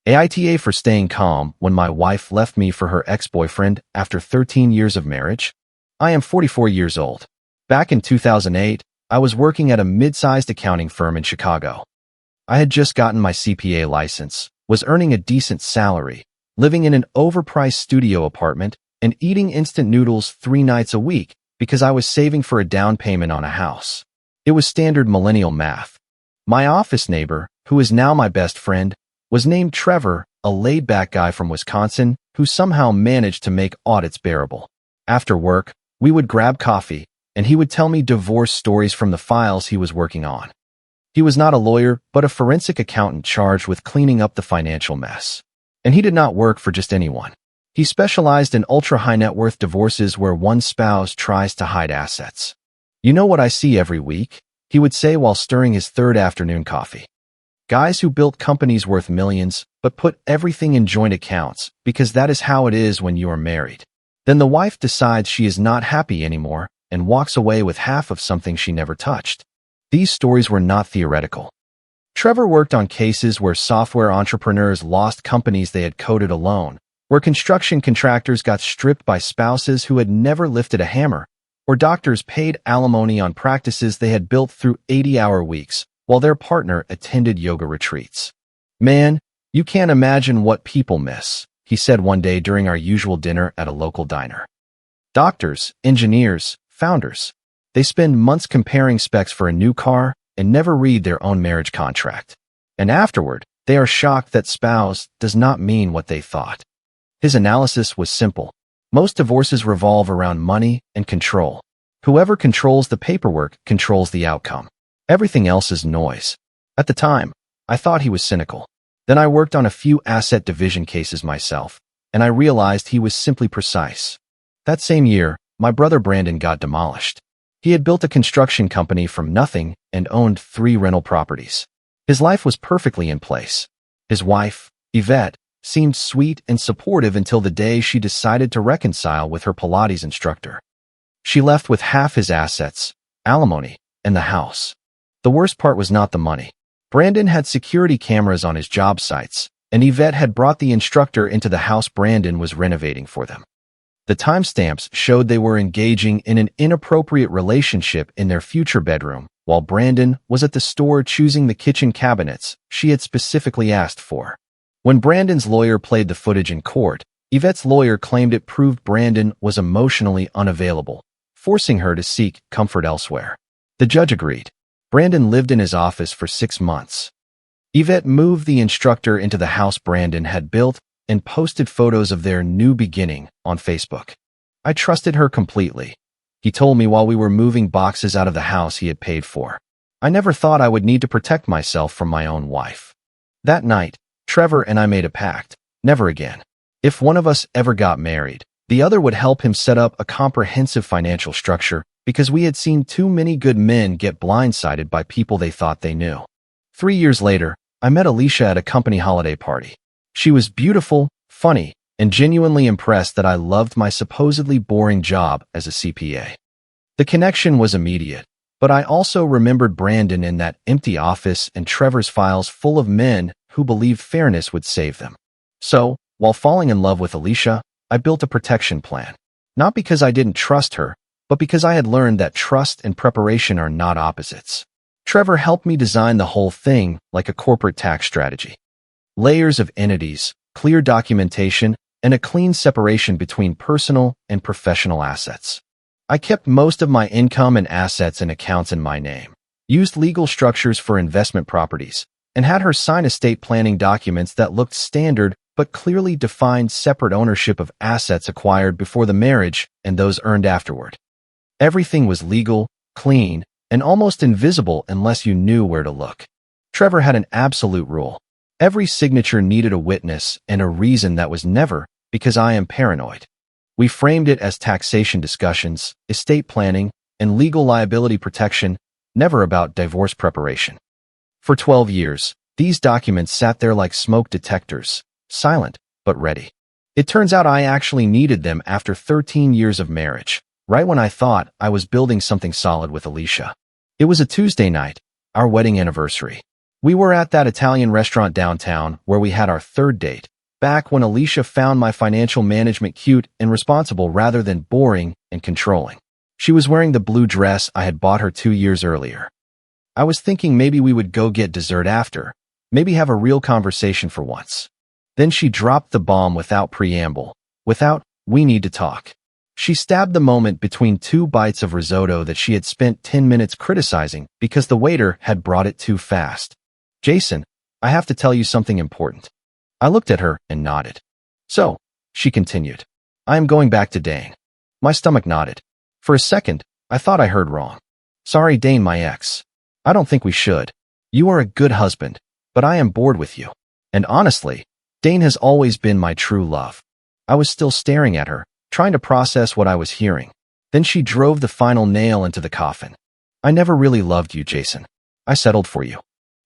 AITA for staying calm when my wife left me for her ex-boyfriend after 13 years of marriage. I am 44 years old. Back in 2008, I was working at a mid-sized accounting firm in Chicago. I had just gotten my CPA license, was earning a decent salary, living in an overpriced studio apartment, and eating instant noodles 3 nights a week because I was saving for a down payment on a house. It was standard millennial math. My office neighbor, who is now my best friend, was named Trevor, a laid-back guy from Wisconsin who somehow managed to make audits bearable. After work, we would grab coffee, and he would tell me divorce stories from the files he was working on. He was not a lawyer, but a forensic accountant charged with cleaning up the financial mess. And he did not work for just anyone. He specialized in ultra-high net worth divorces where one spouse tries to hide assets. "You know what I see every week?" he would say while stirring his third afternoon coffee. Guys who built companies worth millions, but put everything in joint accounts because that is how it is when you are married. Then the wife decides she is not happy anymore and walks away with half of something she never touched. These stories were not theoretical. Trevor worked on cases where software entrepreneurs lost companies they had coded alone, where construction contractors got stripped by spouses who had never lifted a hammer, or doctors paid alimony on practices they had built through 80-hour weeks while their partner attended yoga retreats. "Man, you can't imagine what people miss," he said one day during our usual dinner at a local diner. Doctors, engineers, founders. They spend months comparing specs for a new car and never read their own marriage contract. And afterward, they are shocked that spouse does not mean what they thought. His analysis was simple. Most divorces revolve around money and control. Whoever controls the paperwork controls the outcome. Everything else is noise. At the time, I thought he was cynical. Then I worked on a few asset division cases myself, and I realized he was simply precise. That same year, my brother Brandon got demolished. He had built a construction company from nothing and owned 3 rental properties. His life was perfectly in place. His wife, Yvette, seemed sweet and supportive until the day she decided to reconcile with her Pilates instructor. She left with half his assets, alimony, and the house. The worst part was not the money. Brandon had security cameras on his job sites, and Yvette had brought the instructor into the house Brandon was renovating for them. The timestamps showed they were engaging in an inappropriate relationship in their future bedroom, while Brandon was at the store choosing the kitchen cabinets she had specifically asked for. When Brandon's lawyer played the footage in court, Yvette's lawyer claimed it proved Brandon was emotionally unavailable, forcing her to seek comfort elsewhere. The judge agreed. Brandon lived in his office for 6 months. Yvette moved the instructor into the house Brandon had built and posted photos of their new beginning on Facebook. "I trusted her completely," he told me while we were moving boxes out of the house he had paid for. "I never thought I would need to protect myself from my own wife." That night, Trevor and I made a pact: never again. If one of us ever got married, the other would help him set up a comprehensive financial structure because we had seen too many good men get blindsided by people they thought they knew. 3 years later, I met Alicia at a company holiday party. She was beautiful, funny, and genuinely impressed that I loved my supposedly boring job as a CPA. The connection was immediate, but I also remembered Brandon in that empty office and Trevor's files full of men who believed fairness would save them. So, while falling in love with Alicia, I built a protection plan. Not because I didn't trust her, but because I had learned that trust and preparation are not opposites. Trevor helped me design the whole thing like a corporate tax strategy. Layers of entities, clear documentation, and a clean separation between personal and professional assets. I kept most of my income and assets and accounts in my name, used legal structures for investment properties, and had her sign estate planning documents that looked standard but clearly defined separate ownership of assets acquired before the marriage and those earned afterward. Everything was legal, clean, and almost invisible unless you knew where to look. Trevor had an absolute rule. Every signature needed a witness and a reason that was never because I am paranoid. We framed it as taxation discussions, estate planning, and legal liability protection, never about divorce preparation. For 12 years, these documents sat there like smoke detectors, silent but ready. It turns out I actually needed them after 13 years of marriage, right when I thought I was building something solid with Alicia. It was a Tuesday night, our wedding anniversary. We were at that Italian restaurant downtown where we had our third date, back when Alicia found my financial management cute and responsible rather than boring and controlling. She was wearing the blue dress I had bought her 2 years earlier. I was thinking maybe we would go get dessert after, maybe have a real conversation for once. Then she dropped the bomb without preamble, without, "We need to talk." She stabbed the moment between 2 bites of risotto that she had spent 10 minutes criticizing because the waiter had brought it too fast. "Jason, I have to tell you something important." I looked at her and nodded. "So," she continued, "I am going back to Dane." My stomach nodded. For a second, I thought I heard wrong. "Sorry, Dane, my ex. I don't think we should. You are a good husband, but I am bored with you." And honestly, Dane has always been my true love. I was still staring at her, trying to process what I was hearing. Then she drove the final nail into the coffin. "I never really loved you, Jason. I settled for you."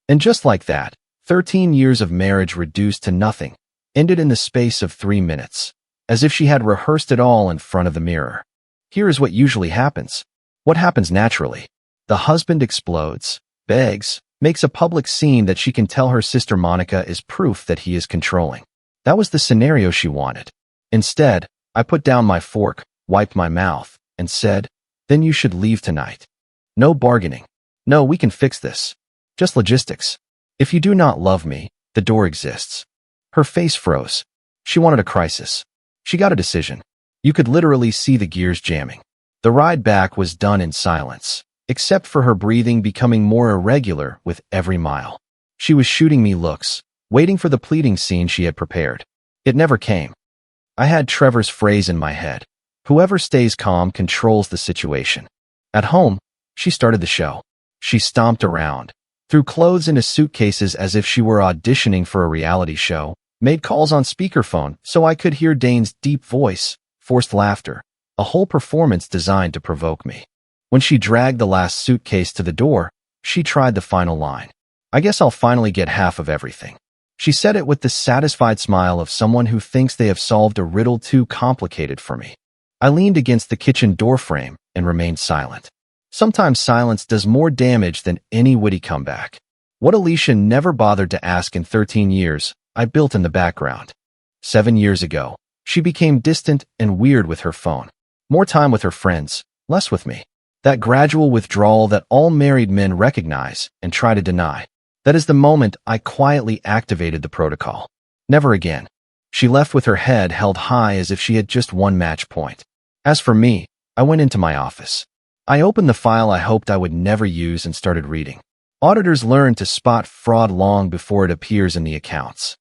And just like that, 13 years of marriage reduced to nothing, ended in the space of 3 minutes, as if she had rehearsed it all in front of the mirror. Here is what usually happens. What happens naturally? The husband explodes, begs, makes a public scene that she can tell her sister Monica is proof that he is controlling. That was the scenario she wanted. Instead, I put down my fork, wiped my mouth, and said, "Then you should leave tonight. No bargaining. No, we can fix this. Just logistics. If you do not love me, the door exists." Her face froze. She wanted a crisis. She got a decision. You could literally see the gears jamming. The ride back was done in silence, except for her breathing becoming more irregular with every mile. She was shooting me looks, waiting for the pleading scene she had prepared. It never came. I had Trevor's phrase in my head. Whoever stays calm controls the situation. At home, she started the show. She stomped around, threw clothes into suitcases as if she were auditioning for a reality show, made calls on speakerphone so I could hear Dane's deep voice, forced laughter, a whole performance designed to provoke me. When she dragged the last suitcase to the door, she tried the final line. "I guess I'll finally get half of everything." She said it with the satisfied smile of someone who thinks they have solved a riddle too complicated for me. I leaned against the kitchen doorframe and remained silent. Sometimes silence does more damage than any witty comeback. What Alicia never bothered to ask in 13 years, I built in the background. 7 years ago, she became distant and weird with her phone. More time with her friends, less with me. That gradual withdrawal that all married men recognize and try to deny. That is the moment I quietly activated the protocol. Never again. She left with her head held high as if she had just one match point. As for me, I went into my office. I opened the file I hoped I would never use and started reading. Auditors learn to spot fraud long before it appears in the accounts.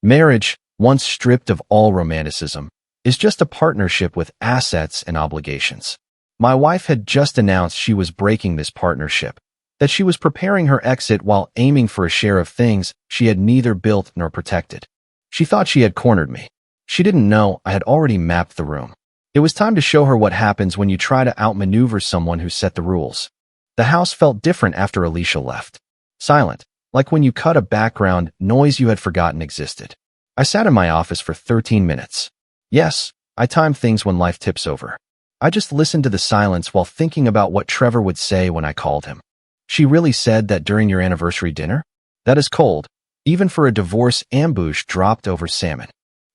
Marriage, once stripped of all romanticism, is just a partnership with assets and obligations. My wife had just announced she was breaking this partnership, that she was preparing her exit while aiming for a share of things she had neither built nor protected. She thought she had cornered me. She didn't know I had already mapped the room. It was time to show her what happens when you try to outmaneuver someone who set the rules. The house felt different after Alicia left. Silent, like when you cut a background noise you had forgotten existed. I sat in my office for 13 minutes. Yes, I time things when life tips over. I just listened to the silence while thinking about what Trevor would say when I called him. "She really said that during your anniversary dinner? That is cold, even for a divorce ambush dropped over salmon."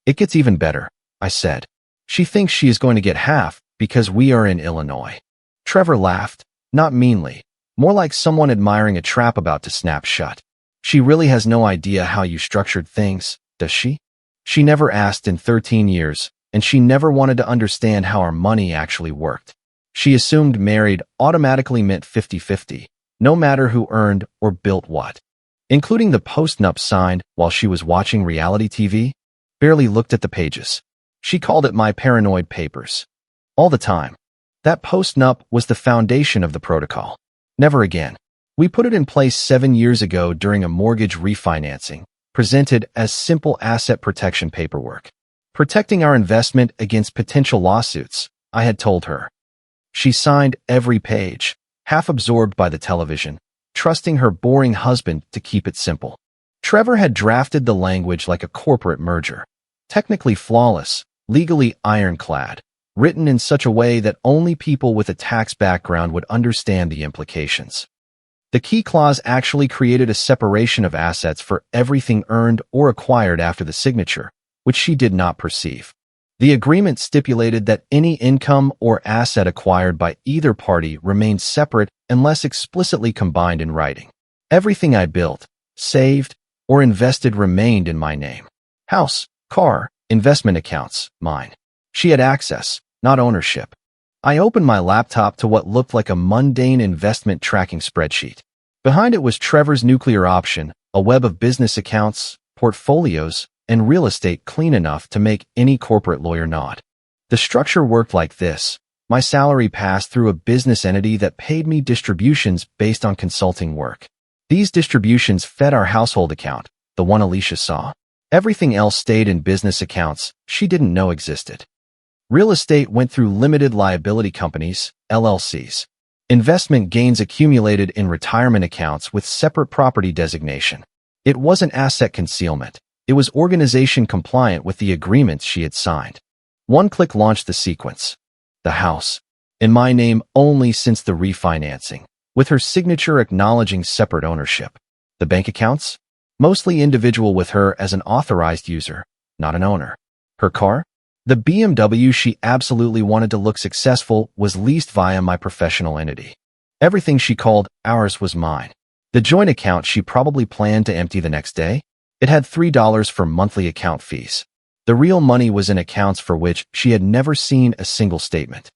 "It gets even better," I said. "She thinks she is going to get half because we are in Illinois." Trevor laughed, not meanly, more like someone admiring a trap about to snap shut. "She really has no idea how you structured things, does she? She never asked in 13 years, and she never wanted to understand how our money actually worked. She assumed married automatically meant 50-50. No matter who earned or built what. Including the post-nup signed while she was watching reality TV, barely looked at the pages. She called it my paranoid papers. All the time. That post-nup was the foundation of the protocol. Never again. We put it in place 7 years ago during a mortgage refinancing, presented as simple asset protection paperwork. Protecting our investment against potential lawsuits, I had told her. She signed every page, half absorbed by the television, trusting her boring husband to keep it simple. Trevor had drafted the language like a corporate merger, technically flawless, legally ironclad, written in such a way that only people with a tax background would understand the implications. The key clause actually created a separation of assets for everything earned or acquired after the signature, which she did not perceive. The agreement stipulated that any income or asset acquired by either party remained separate unless explicitly combined in writing. Everything I built, saved, or invested remained in my name. House, car, investment accounts, mine. She had access, not ownership. I opened my laptop to what looked like a mundane investment tracking spreadsheet. Behind it was Trevor's nuclear option, a web of business accounts, portfolios, and real estate clean enough to make any corporate lawyer nod. The structure worked like this. My salary passed through a business entity that paid me distributions based on consulting work. These distributions fed our household account, the one Alicia saw. Everything else stayed in business accounts she didn't know existed. Real estate went through limited liability companies, LLCs. Investment gains accumulated in retirement accounts with separate property designation. It wasn't asset concealment. It was organization compliant with the agreements she had signed. One click launched the sequence. The house. In my name only since the refinancing, with her signature acknowledging separate ownership. The bank accounts? Mostly individual with her as an authorized user, not an owner. Her car? The BMW she absolutely wanted to look successful was leased via my professional entity. Everything she called ours was mine. The joint account she probably planned to empty the next day? It had $3 for monthly account fees. The real money was in accounts for which she had never seen a single statement.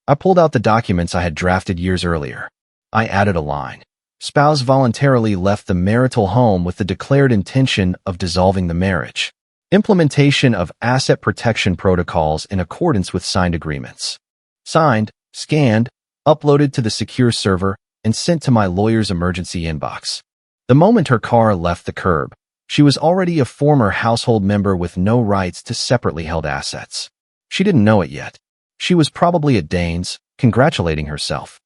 I pulled out the documents I had drafted years earlier. I added a line. Spouse voluntarily left the marital home with the declared intention of dissolving the marriage. Implementation of asset protection protocols in accordance with signed agreements. Signed, scanned, uploaded to the secure server, and sent to my lawyer's emergency inbox. The moment her car left the curb, she was already a former household member with no rights to separately held assets. She didn't know it yet. She was probably at Dane's, congratulating herself.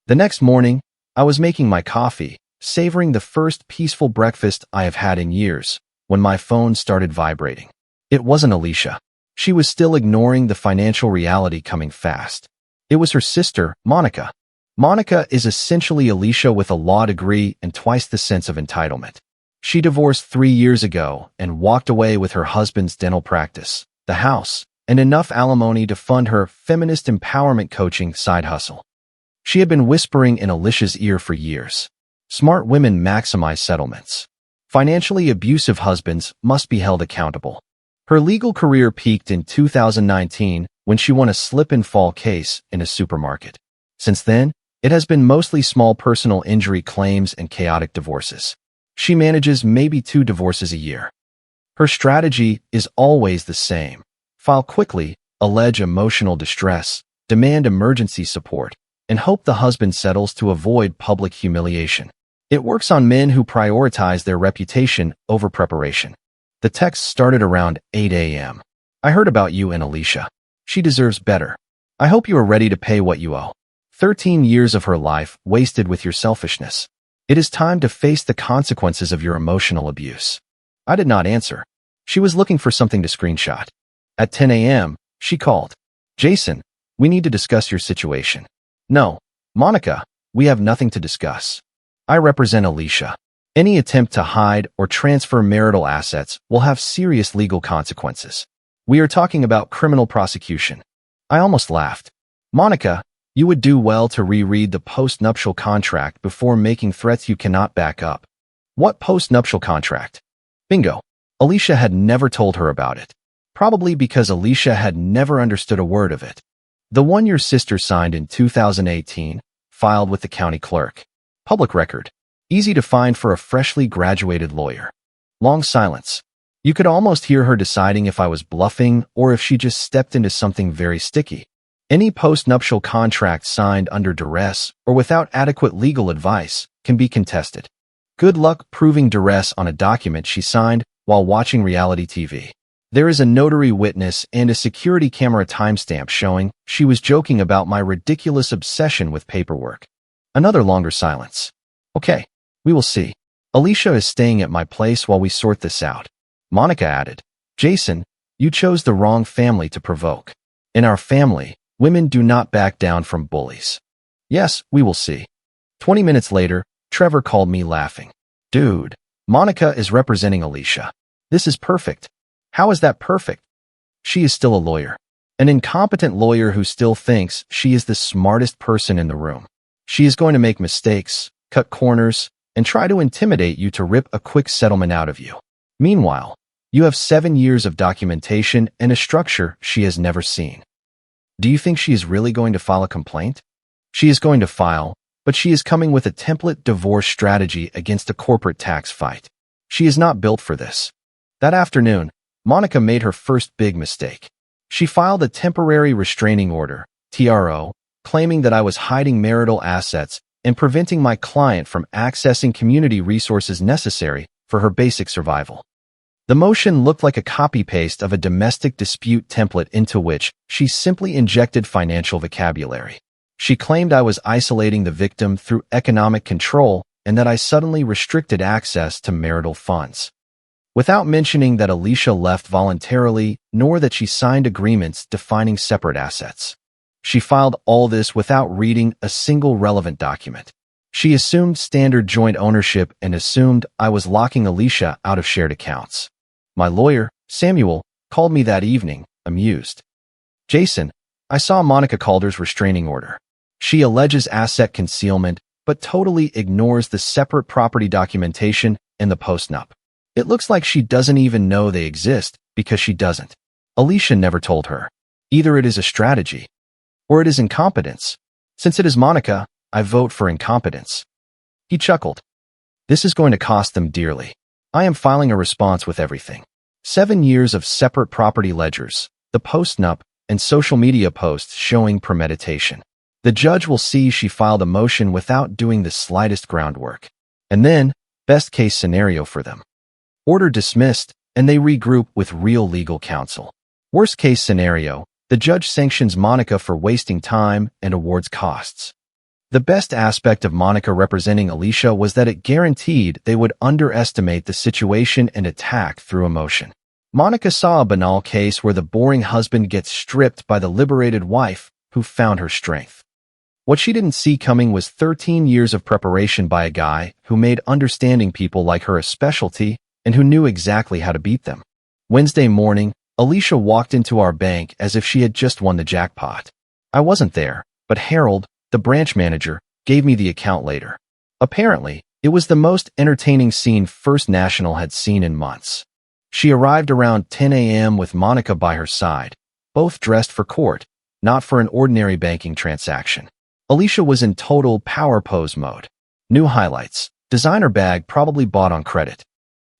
The next morning, I was making my coffee, savoring the first peaceful breakfast I have had in years, when my phone started vibrating. It wasn't Alicia. She was still ignoring the financial reality coming fast. It was her sister, Monica. Monica is essentially Alicia with a law degree and twice the sense of entitlement. She divorced 3 years ago and walked away with her husband's dental practice, the house, and enough alimony to fund her feminist empowerment coaching side hustle. She had been whispering in Alicia's ear for years. Smart women maximize settlements. Financially abusive husbands must be held accountable. Her legal career peaked in 2019 when she won a slip-and-fall case in a supermarket. Since then, it has been mostly small personal injury claims and chaotic divorces. She manages maybe 2 divorces a year. Her strategy is always the same. File quickly, allege emotional distress, demand emergency support, and hope the husband settles to avoid public humiliation. It works on men who prioritize their reputation over preparation. The text started around 8 a.m. I heard about you and Alicia. She deserves better. I hope you are ready to pay what you owe. 13 years of her life wasted with your selfishness. It is time to face the consequences of your emotional abuse. I did not answer. She was looking for something to screenshot. At 10 a.m., she called. Jason, we need to discuss your situation. No, Monica, we have nothing to discuss. I represent Alicia. Any attempt to hide or transfer marital assets will have serious legal consequences. We are talking about criminal prosecution. I almost laughed. Monica, you would do well to reread the post-nuptial contract before making threats you cannot back up. What post-nuptial contract? Bingo. Alicia had never told her about it. Probably because Alicia had never understood a word of it. The one your sister signed in 2018, filed with the county clerk. Public record. Easy to find for a freshly graduated lawyer. Long silence. You could almost hear her deciding if I was bluffing or if she just stepped into something very sticky. Any post-nuptial contract signed under duress or without adequate legal advice can be contested. Good luck proving duress on a document she signed while watching reality TV. There is a notary witness and a security camera timestamp showing she was joking about my ridiculous obsession with paperwork. Another longer silence. Okay, we will see. Alicia is staying at my place while we sort this out. Monica added, Jason, you chose the wrong family to provoke. In our family, women do not back down from bullies. Yes, we will see. 20 minutes later, Trevor called me laughing. Dude, Monica is representing Alicia. This is perfect. How is that perfect? She is still a lawyer. An incompetent lawyer who still thinks she is the smartest person in the room. She is going to make mistakes, cut corners, and try to intimidate you to rip a quick settlement out of you. Meanwhile, you have 7 years of documentation and a structure she has never seen. Do you think she is really going to file a complaint? She is going to file, but she is coming with a template divorce strategy against a corporate tax fight. She is not built for this. That afternoon, Monica made her first big mistake. She filed a temporary restraining order, TRO, claiming that I was hiding marital assets and preventing my client from accessing community resources necessary for her basic survival. The motion looked like a copy-paste of a domestic dispute template into which she simply injected financial vocabulary. She claimed I was isolating the victim through economic control and that I suddenly restricted access to marital funds. Without mentioning that Alicia left voluntarily, nor that she signed agreements defining separate assets. She filed all this without reading a single relevant document. She assumed standard joint ownership and assumed I was locking Alicia out of shared accounts. My lawyer, Samuel, called me that evening, amused. Jason, I saw Monica Calder's restraining order. She alleges asset concealment, but totally ignores the separate property documentation and the postnup. It looks like she doesn't even know they exist because she doesn't. Alicia never told her. Either it is a strategy, or it is incompetence. Since it is Monica, I vote for incompetence. He chuckled. This is going to cost them dearly. I am filing a response with everything. 7 years of separate property ledgers, the postnup, and social media posts showing premeditation. The judge will see she filed a motion without doing the slightest groundwork. And then, best case scenario for them. Order dismissed, and they regroup with real legal counsel. Worst case scenario, the judge sanctions Monica for wasting time and awards costs. The best aspect of Monica representing Alicia was that it guaranteed they would underestimate the situation and attack through emotion. Monica saw a banal case where the boring husband gets stripped by the liberated wife who found her strength. What she didn't see coming was 13 years of preparation by a guy who made understanding people like her a specialty and who knew exactly how to beat them. Wednesday morning, Alicia walked into our bank as if she had just won the jackpot. I wasn't there, but Harold, the branch manager, gave me the account later. Apparently, it was the most entertaining scene First National had seen in months. She arrived around 10 a.m. with Monica by her side, both dressed for court, not for an ordinary banking transaction. Alicia was in total power pose mode. New highlights, designer bag probably bought on credit.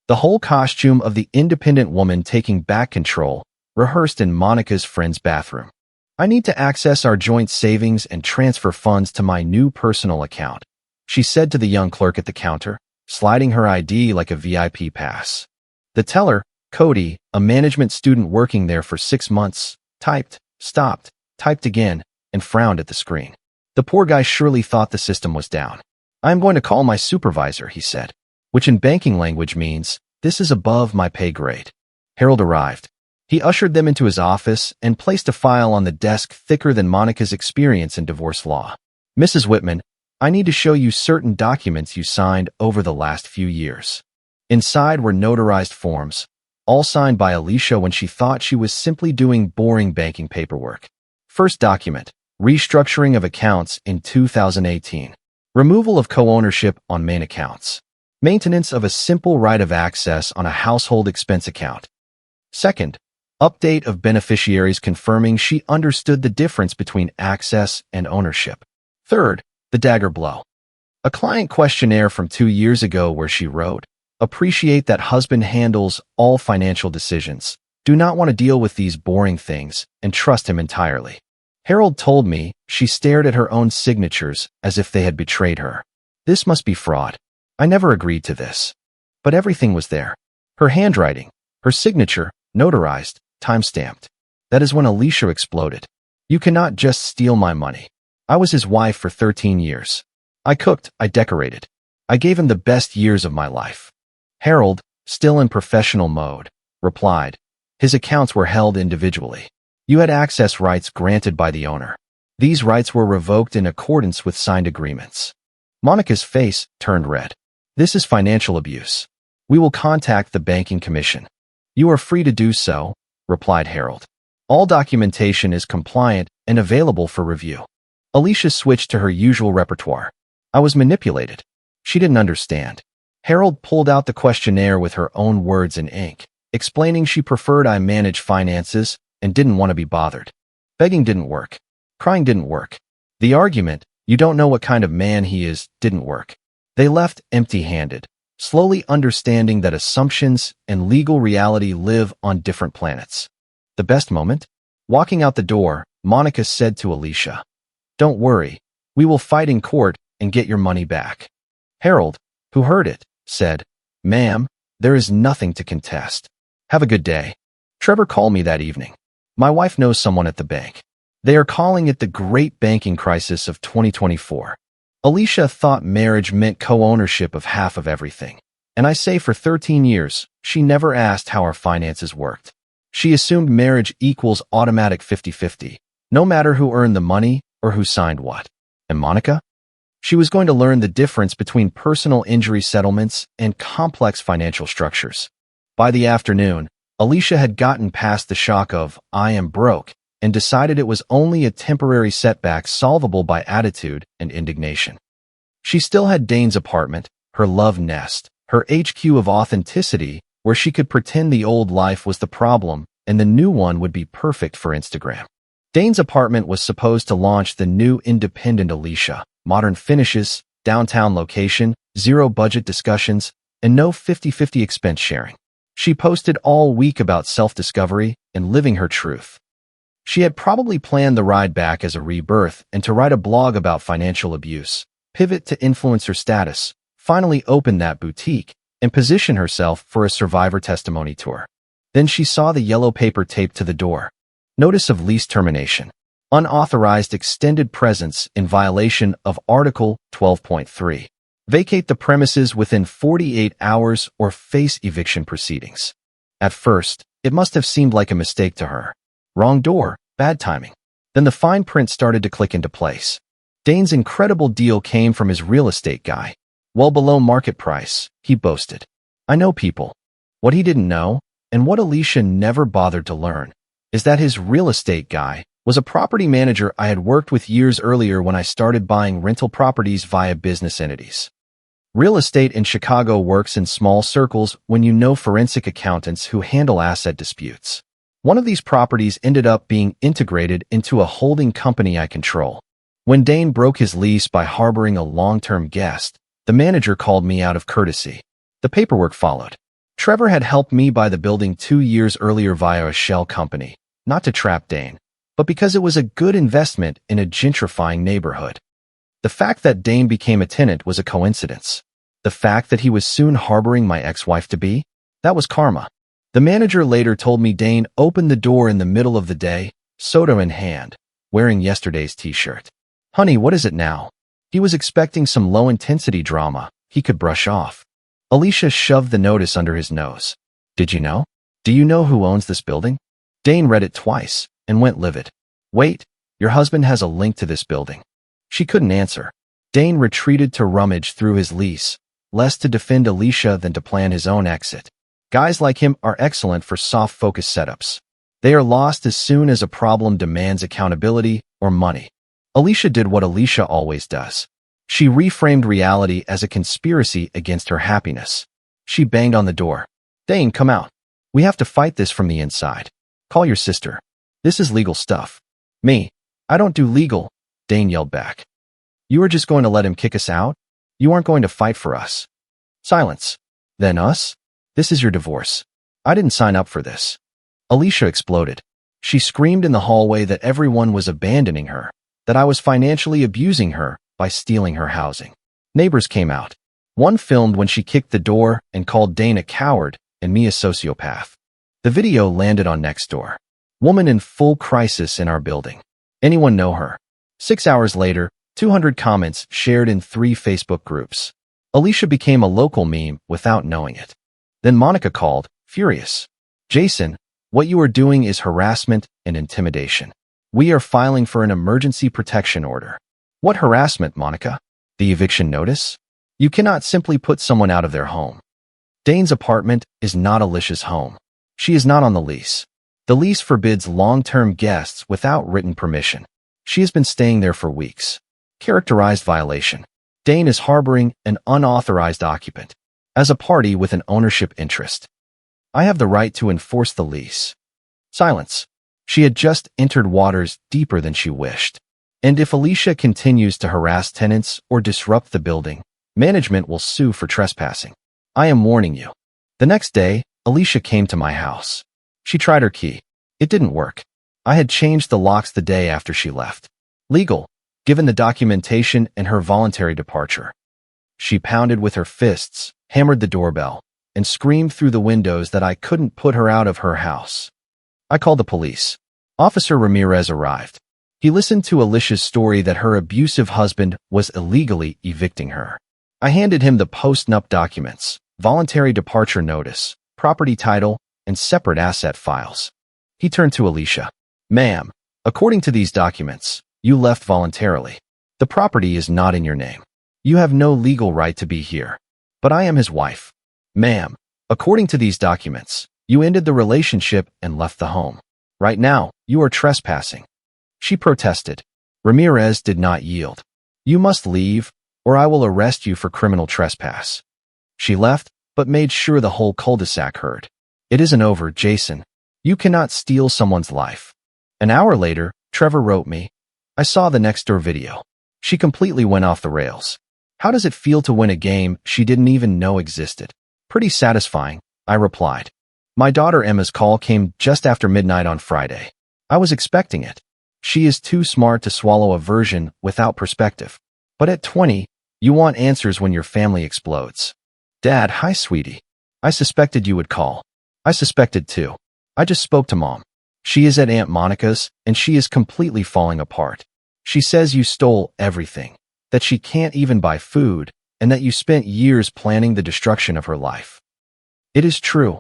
The whole costume of the independent woman taking back control, rehearsed in Monica's friend's bathroom. I need to access our joint savings and transfer funds to my new personal account, she said to the young clerk at the counter, sliding her ID like a VIP pass. The teller, Cody, a management student working there for 6 months, typed, stopped, typed again, and frowned at the screen. The poor guy surely thought the system was down. I am going to call my supervisor, he said, which in banking language means, this is above my pay grade. Harold arrived. He ushered them into his office and placed a file on the desk thicker than Monica's experience in divorce law. Mrs. Whitman, I need to show you certain documents you signed over the last few years. Inside were notarized forms, all signed by Alicia when she thought she was simply doing boring banking paperwork. First document, restructuring of accounts in 2018. Removal of co-ownership on main accounts. Maintenance of a simple right of access on a household expense account. Second, update of beneficiaries confirming she understood the difference between access and ownership. Third, the dagger blow. A client questionnaire from 2 years ago where she wrote, appreciate that husband handles all financial decisions. Do not want to deal with these boring things and trust him entirely. Harold told me she stared at her own signatures as if they had betrayed her. This must be fraud. I never agreed to this. But everything was there. Her handwriting, her signature, notarized, time-stamped. That is when Alicia exploded. You cannot just steal my money. I was his wife for 13 years. I cooked, I decorated. I gave him the best years of my life. Harold, still in professional mode, replied. His accounts were held individually. You had access rights granted by the owner. These rights were revoked in accordance with signed agreements. Monica's face turned red. This is financial abuse. We will contact the banking commission. You are free to do so, replied Harold. All documentation is compliant and available for review. Alicia switched to her usual repertoire. I was manipulated. She didn't understand. Harold pulled out the questionnaire with her own words in ink, explaining she preferred I manage finances and didn't want to be bothered. Begging didn't work. Crying didn't work. The argument, you don't know what kind of man he is, didn't work. They left empty-handed, slowly understanding that assumptions and legal reality live on different planets. The best moment? Walking out the door, Monica said to Alicia, "Don't worry, we will fight in court and get your money back." Harold, who heard it, said, "Ma'am, there is nothing to contest. Have a good day." Trevor called me that evening. My wife knows someone at the bank. They are calling it the Great Banking Crisis of 2024. Alicia thought marriage meant co-ownership of half of everything. And I say for 13 years, she never asked how our finances worked. She assumed marriage equals automatic 50-50, no matter who earned the money or who signed what. And Monica? She was going to learn the difference between personal injury settlements and complex financial structures. By the afternoon, Alicia had gotten past the shock of, "I am broke," and decided it was only a temporary setback solvable by attitude and indignation. She still had Dane's apartment, her love nest, her HQ of authenticity, where she could pretend the old life was the problem and the new one would be perfect for Instagram. Dane's apartment was supposed to launch the new independent Alicia, modern finishes, downtown location, zero budget discussions, and no 50-50 expense sharing. She posted all week about self-discovery and living her truth. She had probably planned the ride back as a rebirth and to write a blog about financial abuse, pivot to influencer status, finally open that boutique, and position herself for a survivor testimony tour. Then she saw the yellow paper taped to the door. Notice of lease termination. Unauthorized extended presence in violation of Article 12.3. Vacate the premises within 48 hours or face eviction proceedings. At first, it must have seemed like a mistake to her. Wrong door, bad timing. Then the fine print started to click into place. Dane's incredible deal came from his real estate guy. Well below market price, he boasted. I know people. What he didn't know, and what Alicia never bothered to learn, is that his real estate guy was a property manager I had worked with years earlier when I started buying rental properties via business entities. Real estate in Chicago works in small circles when you know forensic accountants who handle asset disputes. One of these properties ended up being integrated into a holding company I control. When Dane broke his lease by harboring a long-term guest, the manager called me out of courtesy. The paperwork followed. Trevor had helped me buy the building 2 years earlier via a shell company, not to trap Dane, but because it was a good investment in a gentrifying neighborhood. The fact that Dane became a tenant was a coincidence. The fact that he was soon harboring my ex-wife-to-be, that was karma. The manager later told me Dane opened the door in the middle of the day, soda in hand, wearing yesterday's t-shirt. Honey, what is it now? He was expecting some low-intensity drama he could brush off. Alicia shoved the notice under his nose. Did you know? Do you know who owns this building? Dane read it twice and went livid. Wait, your husband has a link to this building. She couldn't answer. Dane retreated to rummage through his lease, less to defend Alicia than to plan his own exit. Guys like him are excellent for soft-focus setups. They are lost as soon as a problem demands accountability or money. Alicia did what Alicia always does. She reframed reality as a conspiracy against her happiness. She banged on the door. Dane, come out. We have to fight this from the inside. Call your sister. This is legal stuff. Me? I don't do legal, Dane yelled back. You are just going to let him kick us out? You aren't going to fight for us. Silence. Then us? This is your divorce. I didn't sign up for this. Alicia exploded. She screamed in the hallway that everyone was abandoning her, that I was financially abusing her by stealing her housing. Neighbors came out. One filmed when she kicked the door and called Dane a coward and me a sociopath. The video landed on Nextdoor. Woman in full crisis in our building. Anyone know her? 6 hours later, 200 comments shared in 3 Facebook groups. Alicia became a local meme without knowing it. Then Monica called, furious. Jason, what you are doing is harassment and intimidation. We are filing for an emergency protection order. What harassment, Monica? The eviction notice? You cannot simply put someone out of their home. Dane's apartment is not Alicia's home. She is not on the lease. The lease forbids long-term guests without written permission. She has been staying there for weeks. Characterized violation. Dane is harboring an unauthorized occupant as a party with an ownership interest. I have the right to enforce the lease. Silence. She had just entered waters deeper than she wished. And if Alicia continues to harass tenants or disrupt the building, management will sue for trespassing. I am warning you. The next day, Alicia came to my house. She tried her key. It didn't work. I had changed the locks the day after she left. Legal, given the documentation and her voluntary departure. She pounded with her fists, hammered the doorbell, and screamed through the windows that I couldn't put her out of her house. I called the police. Officer Ramirez arrived. He listened to Alicia's story that her abusive husband was illegally evicting her. I handed him the post-nup documents, voluntary departure notice, property title, and separate asset files. He turned to Alicia. Ma'am, according to these documents, you left voluntarily. The property is not in your name. You have no legal right to be here. But I am his wife. Ma'am, according to these documents, you ended the relationship and left the home. Right now, you are trespassing. She protested. Ramirez did not yield. You must leave, or I will arrest you for criminal trespass. She left, but made sure the whole cul-de-sac heard. It isn't over, Jason. You cannot steal someone's life. An hour later, Trevor wrote me. I saw the next door video. She completely went off the rails. How does it feel to win a game she didn't even know existed? Pretty satisfying, I replied. My daughter Emma's call came just after midnight on Friday. I was expecting it. She is too smart to swallow a version without perspective. But at 20, you want answers when your family explodes. Dad, hi sweetie. I suspected you would call. I suspected too. I just spoke to Mom. She is at Aunt Monica's, and she is completely falling apart. She says you stole everything, that she can't even buy food, and that you spent years planning the destruction of her life. It is true,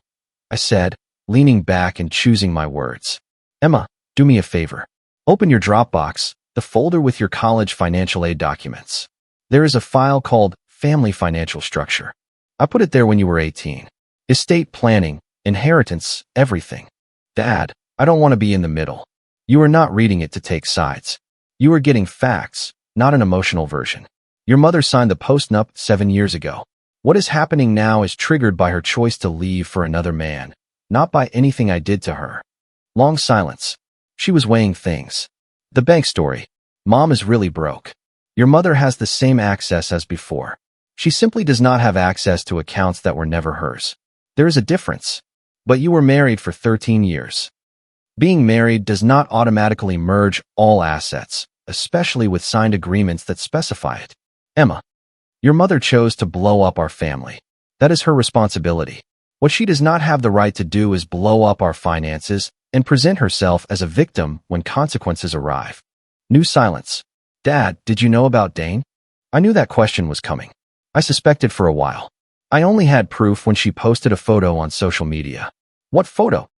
I said, leaning back and choosing my words. Emma, do me a favor. Open your Dropbox, the folder with your college financial aid documents. There is a file called Family Financial Structure. I put it there when you were 18. Estate planning, inheritance, everything. Dad, I don't want to be in the middle. You are not reading it to take sides. You are getting facts, not an emotional version. Your mother signed the post-nup 7 years ago. What is happening now is triggered by her choice to leave for another man, not by anything I did to her. Long silence. She was weighing things. The bank story. Mom is really broke. Your mother has the same access as before. She simply does not have access to accounts that were never hers. There is a difference. But you were married for 13 years. Being married does not automatically merge all assets, especially with signed agreements that specify it. Emma, your mother chose to blow up our family. That is her responsibility. What she does not have the right to do is blow up our finances and present herself as a victim when consequences arrive. New silence. Dad, did you know about Dane? I knew that question was coming. I suspected for a while. I only had proof when she posted a photo on social media. What photo?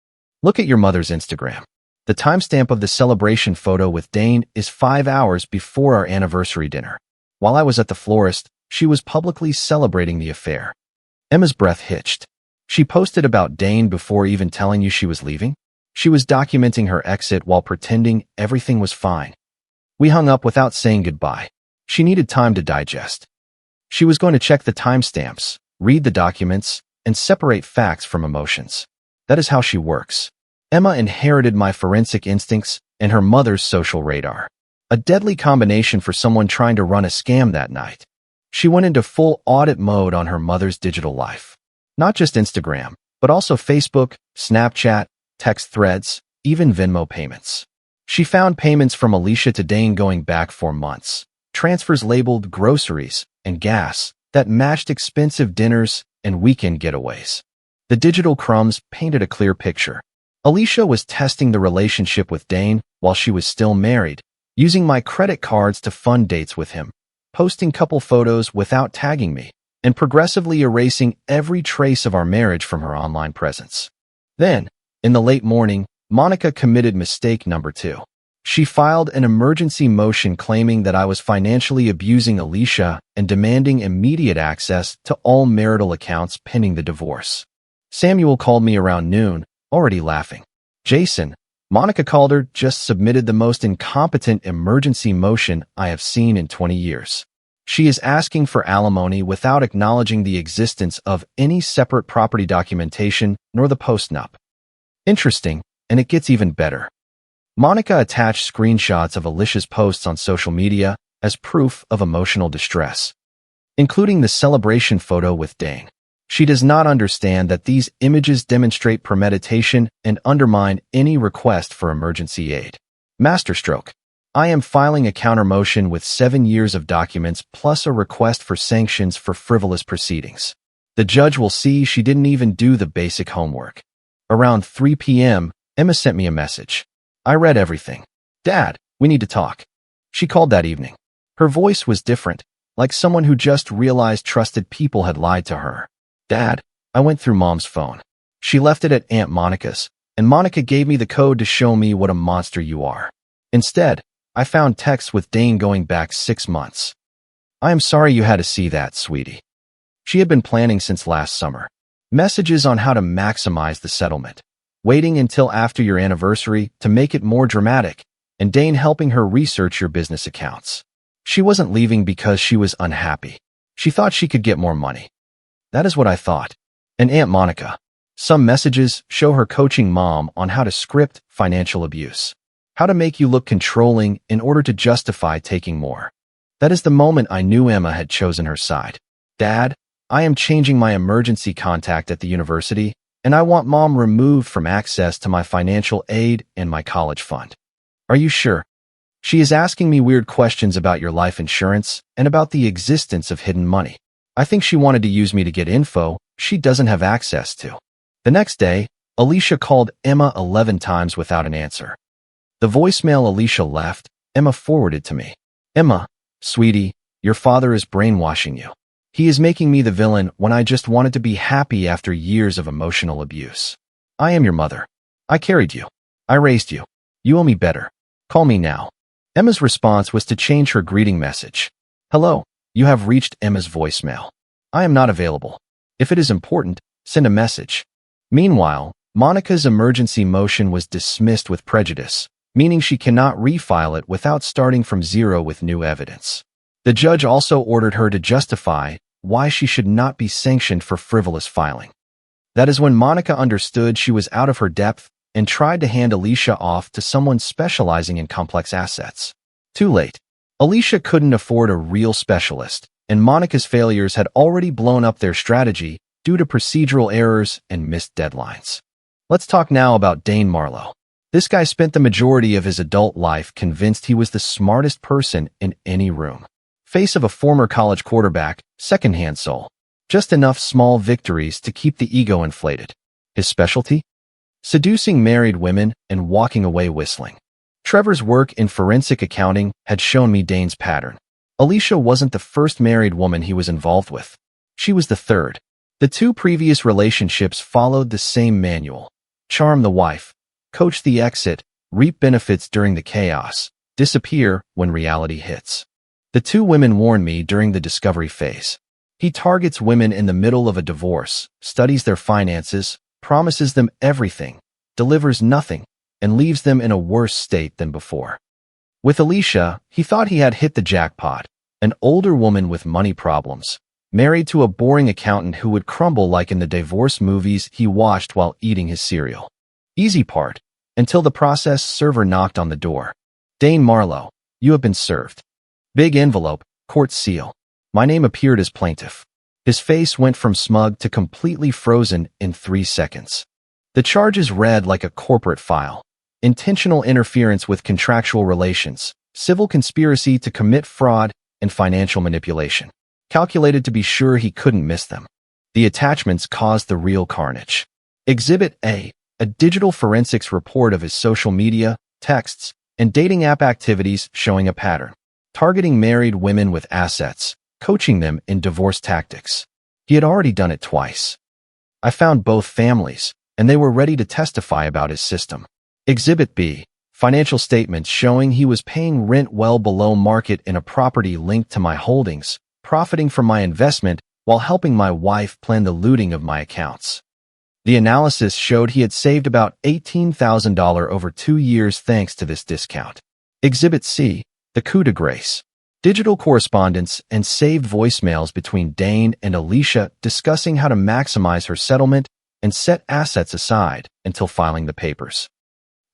Look at your mother's Instagram. The timestamp of the celebration photo with Dane is 5 hours before our anniversary dinner. While I was at the florist, she was publicly celebrating the affair. Emma's breath hitched. She posted about Dane before even telling you she was leaving? She was documenting her exit while pretending everything was fine. We hung up without saying goodbye. She needed time to digest. She was going to check the timestamps, read the documents, and separate facts from emotions. That is how she works. Emma inherited my forensic instincts and her mother's social radar. A deadly combination for someone trying to run a scam that night. She went into full audit mode on her mother's digital life. Not just Instagram, but also Facebook, Snapchat, text threads, even Venmo payments. She found payments from Alicia to Dane going back 4 months, transfers labeled groceries and gas that matched expensive dinners and weekend getaways. The digital crumbs painted a clear picture. Alicia was testing the relationship with Dane while she was still married, using my credit cards to fund dates with him, posting couple photos without tagging me, and progressively erasing every trace of our marriage from her online presence. Then, in the late morning, Monica committed mistake number 2. She filed an emergency motion claiming that I was financially abusing Alicia and demanding immediate access to all marital accounts pending the divorce. Samuel called me around noon, already laughing. Jason, Monica Calder just submitted the most incompetent emergency motion I have seen in 20 years. She is asking for alimony without acknowledging the existence of any separate property documentation nor the post-nup. Interesting, and it gets even better. Monica attached screenshots of Alicia's posts on social media as proof of emotional distress, including the celebration photo with Dane. She does not understand that these images demonstrate premeditation and undermine any request for emergency aid. Masterstroke. I am filing a counter-motion with 7 years of documents plus a request for sanctions for frivolous proceedings. The judge will see she didn't even do the basic homework. Around 3 p.m., Emma sent me a message. I read everything. Dad, we need to talk. She called that evening. Her voice was different, like someone who just realized trusted people had lied to her. Dad, I went through Mom's phone. She left it at Aunt Monica's, and Monica gave me the code to show me what a monster you are. Instead, I found texts with Dane going back 6 months. I am sorry you had to see that, sweetie. She had been planning since last summer. Messages on how to maximize the settlement, waiting until after your anniversary to make it more dramatic, and Dane helping her research your business accounts. She wasn't leaving because she was unhappy. She thought she could get more money. That is what I thought. And Aunt Monica. Some messages show her coaching Mom on how to script financial abuse, how to make you look controlling in order to justify taking more. That is the moment I knew Emma had chosen her side. Dad, I am changing my emergency contact at the university, and I want Mom removed from access to my financial aid and my college fund. Are you sure? She is asking me weird questions about your life insurance and about the existence of hidden money. I think she wanted to use me to get info she doesn't have access to. The next day, Alicia called Emma 11 times without an answer. The voicemail Alicia left, Emma forwarded to me. Emma, sweetie, your father is brainwashing you. He is making me the villain when I just wanted to be happy after years of emotional abuse. I am your mother. I carried you. I raised you. You owe me better. Call me now. Emma's response was to change her greeting message. Hello, you have reached Emma's voicemail. I am not available. If it is important, send a message. Meanwhile, Monica's emergency motion was dismissed with prejudice, meaning she cannot refile it without starting from zero with new evidence. The judge also ordered her to justify why she should not be sanctioned for frivolous filing. That is when Monica understood she was out of her depth and tried to hand Alicia off to someone specializing in complex assets. Too late. Alicia couldn't afford a real specialist, and Monica's failures had already blown up their strategy due to procedural errors and missed deadlines. Let's talk now about Dane Marlowe. This guy spent the majority of his adult life convinced he was the smartest person in any room. Face of a former college quarterback, second-hand soul. Just enough small victories to keep the ego inflated. His specialty? Seducing married women and walking away whistling. Trevor's work in forensic accounting had shown me Dane's pattern. Alicia wasn't the first married woman he was involved with. She was the third. The 2 previous relationships followed the same manual. Charm the wife, coach the exit, reap benefits during the chaos, disappear when reality hits. The 2 women warned me during the discovery phase. He targets women in the middle of a divorce, studies their finances, promises them everything, delivers nothing, and leaves them in a worse state than before. With Alicia, he thought he had hit the jackpot, an older woman with money problems, married to a boring accountant who would crumble like in the divorce movies he watched while eating his cereal. Easy part, until the process server knocked on the door. Dane Marlowe, you have been served. Big envelope, court seal. My name appeared as plaintiff. His face went from smug to completely frozen in 3 seconds. The charges read like a corporate file. Intentional interference with contractual relations, civil conspiracy to commit fraud, and financial manipulation. Calculated to be sure he couldn't miss them. The attachments caused the real carnage. Exhibit A, a digital forensics report of his social media, texts, and dating app activities showing a pattern. Targeting married women with assets, coaching them in divorce tactics. He had already done it twice. I found both families, and they were ready to testify about his system. Exhibit B, Financial statements showing he was paying rent well below market in a property linked to my holdings, profiting from my investment while helping my wife plan the looting of my accounts. The analysis showed he had saved about $18,000 over 2 years thanks to this discount. Exhibit C, the coup de grace. Digital correspondence and saved voicemails between Dane and Alicia discussing how to maximize her settlement and set assets aside until filing the papers.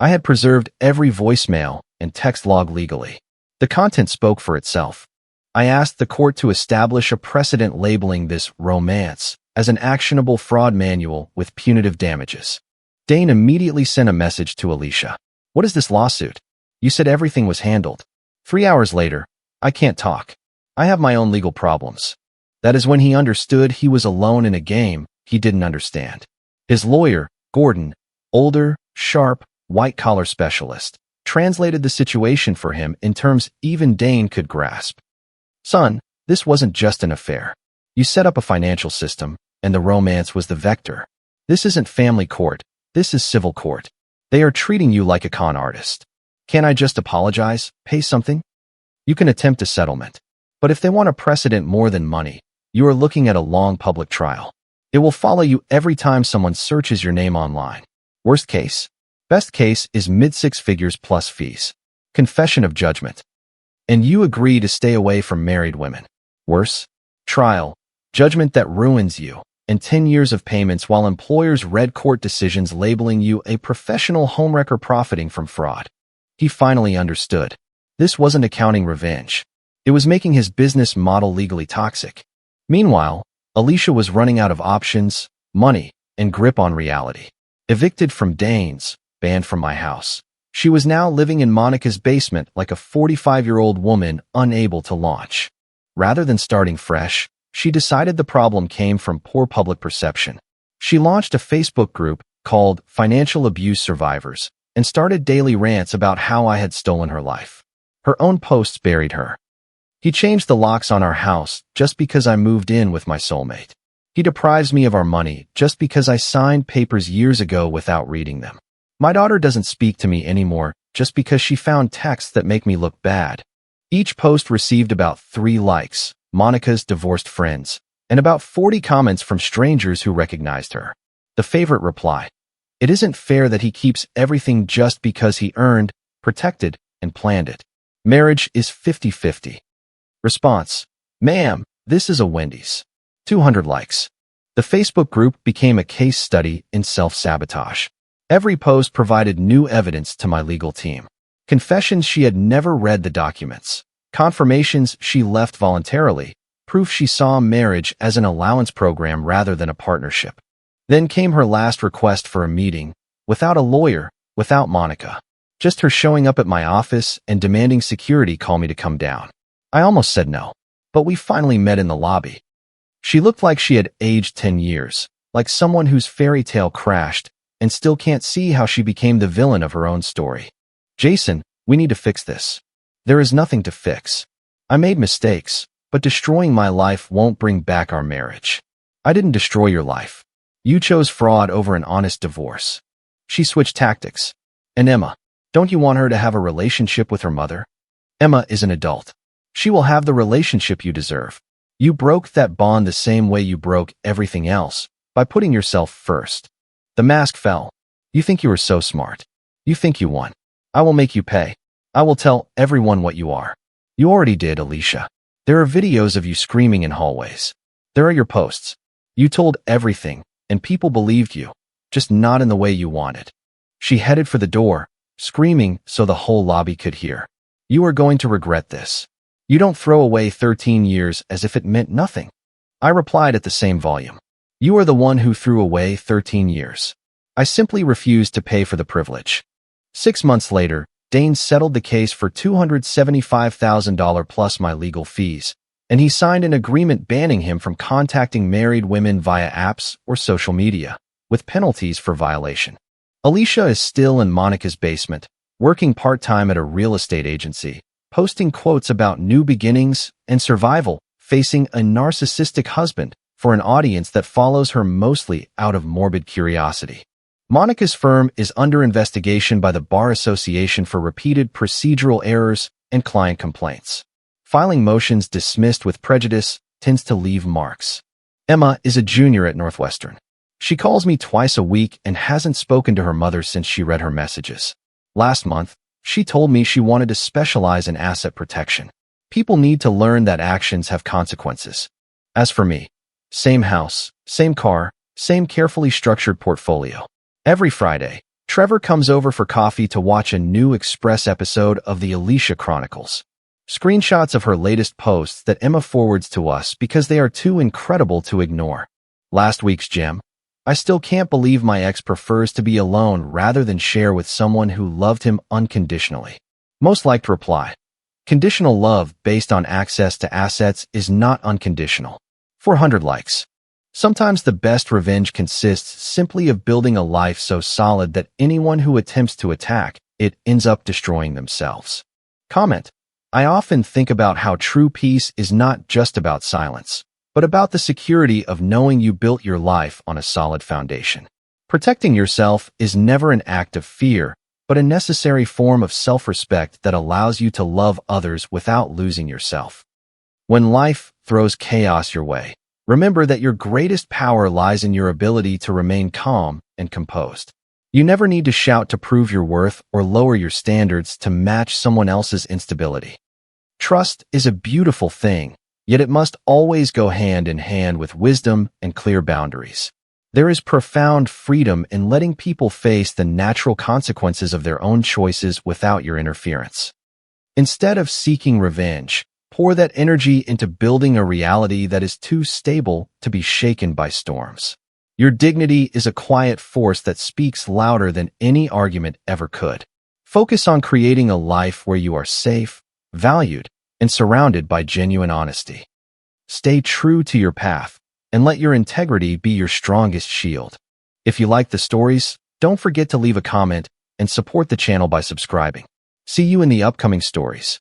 I had preserved every voicemail and text log legally. The content spoke for itself. I asked the court to establish a precedent labeling this romance as an actionable fraud manual with punitive damages. Dane immediately sent a message to Alicia. "What is this lawsuit? You said everything was handled." 3 hours later, "I can't talk. I have my own legal problems." That is when he understood he was alone in a game he didn't understand. His lawyer, Gordon, older, sharp, white-collar specialist, translated the situation for him in terms even Dane could grasp. "Son, this wasn't just an affair. You set up a financial system, and the romance was the vector. This isn't family court. This is civil court. They are treating you like a con artist. Can't I just apologize, pay something? You can attempt a settlement. But if they want a precedent more than money, you are looking at a long public trial. It will follow you every time someone searches your name online. Worst case. Best case is mid-six figures plus fees. Confession of judgment. And you agree to stay away from married women. Worse. Trial. Judgment that ruins you. And 10 years of payments while employers read court decisions labeling you a professional homewrecker profiting from fraud." He finally understood. This wasn't accounting revenge. It was making his business model legally toxic. Meanwhile, Alicia was running out of options, money, and grip on reality. Evicted from Dane's, banned from my house. She was now living in Monica's basement like a 45-year-old woman unable to launch. Rather than starting fresh, she decided the problem came from poor public perception. She launched a Facebook group called Financial Abuse Survivors and started daily rants about how I had stolen her life. Her own posts buried her. "He changed the locks on our house just because I moved in with my soulmate. He deprives me of our money just because I signed papers years ago without reading them. My daughter doesn't speak to me anymore just because she found texts that make me look bad." Each post received about 3 likes, Monica's divorced friends, and about 40 comments from strangers who recognized her. The favorite reply: "It isn't fair that he keeps everything just because he earned, protected, and planned it. Marriage is 50-50. Response: "Ma'am, this is a Wendy's." 200 likes. The Facebook group became a case study in self-sabotage. Every post provided new evidence to my legal team. Confessions she had never read the documents. Confirmations she left voluntarily. Proof she saw marriage as an allowance program rather than a partnership. Then came her last request for a meeting, without a lawyer, without Monica. Just her showing up at my office and demanding security call me to come down. I almost said no, but we finally met in the lobby. She looked like she had aged 10 years, like someone whose fairy tale crashed and still can't see how she became the villain of her own story. "Jason, we need to fix this." There is nothing to fix. I made mistakes, but destroying my life won't bring back our marriage. I didn't destroy your life. You chose fraud over an honest divorce. She switched tactics. And Emma, don't you want her to have a relationship with her mother? Emma is an adult. She will have the relationship you deserve. You broke that bond the same way you broke everything else, by putting yourself first. The mask fell. You think you are so smart. You think you won. I will make you pay. I will tell everyone what you are. You already did, Alicia. There are videos of you screaming in hallways. There are your posts. You told everything, and people believed you, just not in the way you wanted. She headed for the door, screaming so the whole lobby could hear. You are going to regret this. You don't throw away 13 years as if it meant nothing. I replied at the same volume. You are the one who threw away 13 years. I simply refused to pay for the privilege. 6 months later, Dane settled the case for $275,000 plus my legal fees, and he signed an agreement banning him from contacting married women via apps or social media, with penalties for violation. Alicia is still in Monica's basement, working part-time at a real estate agency, posting quotes about new beginnings and survival, facing a narcissistic husband for an audience that follows her mostly out of morbid curiosity. Monica's firm is under investigation by the Bar Association for repeated procedural errors and client complaints. Filing motions dismissed with prejudice tends to leave marks. Emma is a junior at Northwestern. She calls me twice a week and hasn't spoken to her mother since she read her messages. Last month, she told me she wanted to specialize in asset protection. People need to learn that actions have consequences. As for me, same house, same car, same carefully structured portfolio. Every Friday, Trevor comes over for coffee to watch a new Express episode of the Alicia Chronicles. Screenshots of her latest posts that Emma forwards to us because they are too incredible to ignore. Last week's gem: I still can't believe my ex prefers to be alone rather than share with someone who loved him unconditionally. Most liked reply: conditional love based on access to assets is not unconditional. 400 likes. Sometimes the best revenge consists simply of building a life so solid that anyone who attempts to attack it ends up destroying themselves. Comment: I often think about how true peace is not just about silence, but about the security of knowing you built your life on a solid foundation. Protecting yourself is never an act of fear, but a necessary form of self-respect that allows you to love others without losing yourself. When life throws chaos your way, remember that your greatest power lies in your ability to remain calm and composed. You never need to shout to prove your worth or lower your standards to match someone else's instability. Trust is a beautiful thing, yet it must always go hand in hand with wisdom and clear boundaries. There is profound freedom in letting people face the natural consequences of their own choices without your interference. Instead of seeking revenge, pour that energy into building a reality that is too stable to be shaken by storms. Your dignity is a quiet force that speaks louder than any argument ever could. Focus on creating a life where you are safe, valued, and surrounded by genuine honesty. Stay true to your path, and let your integrity be your strongest shield. If you like the stories, don't forget to leave a comment and support the channel by subscribing. See you in the upcoming stories.